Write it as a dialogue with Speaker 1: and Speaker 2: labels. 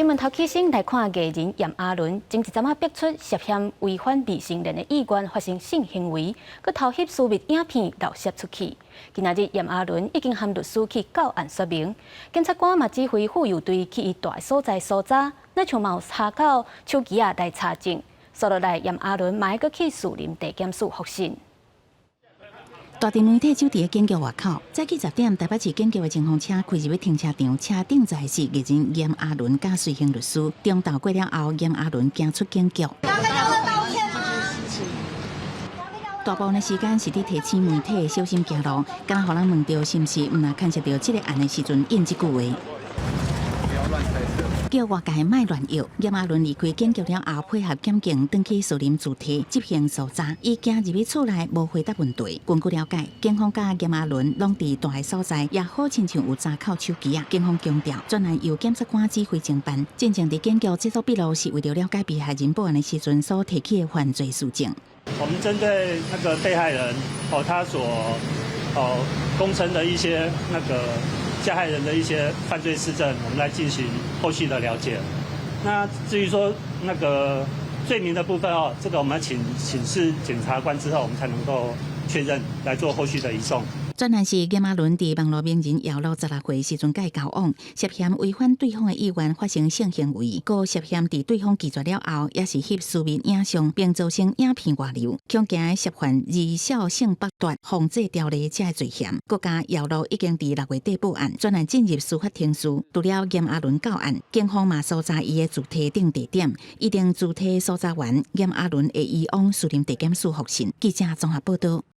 Speaker 1: 新闻头起先来看艺人严阿伦，前一阵仔逼出涉嫌违反未成年的意愿发生性行为，佮偷翕私密影片漏泄出去。今仔日严阿伦已经和律师去到案说明，检察官嘛指挥妇幼队去伊住的所在搜查，那像嘛有查到手机来查证。接落来，严阿伦嘛要去树林地检署复讯。
Speaker 2: 大地媒体就伫警局外口，早起10点，台北市警局的警方车开入停车场，车顶载是艺人严阿伦甲随行律师。中昼过了后，严阿伦行出警局。大部分的时间是伫提醒媒体小心行路，敢互人问到是毋是毋若牵涉到这个案的时阵，应这句话。 叫外界莫乱摇。严阿伦离开警局了后，配合检警，登去树林主题执行搜查。伊行入去厝内，无回答问题。根据了解，警方甲严阿伦拢伫大个所在，也好亲像有查扣手机啊。警方强调，专案由检察官指挥侦办，真正伫警局制作笔录，是为了解被害人报案的时阵所提起的犯罪事证。
Speaker 3: 我们针对那个被害人他所供称的一些加害人的一些犯罪事证，我们来进行后续的了解。那至于说那个罪名的部分这个我们请示检察官之后，我们才能够确认来做后续的移送。
Speaker 2: 专案是严阿伦伫网络名人姚路16岁时阵甲伊交往，涉嫌违反对方的意愿发生性行为，佫涉嫌伫对方拒绝了后，也是翕私密影像，并造成影片外流，恐惊涉犯儿少性剥夺防制条例这罪嫌。国家姚路已经伫6月底报案，专案进入司法程序。除了严阿伦到案，警方嘛搜查伊的主体顶地点，一定主体搜查完，严阿伦会移往树林地检署复讯。记者综合报道。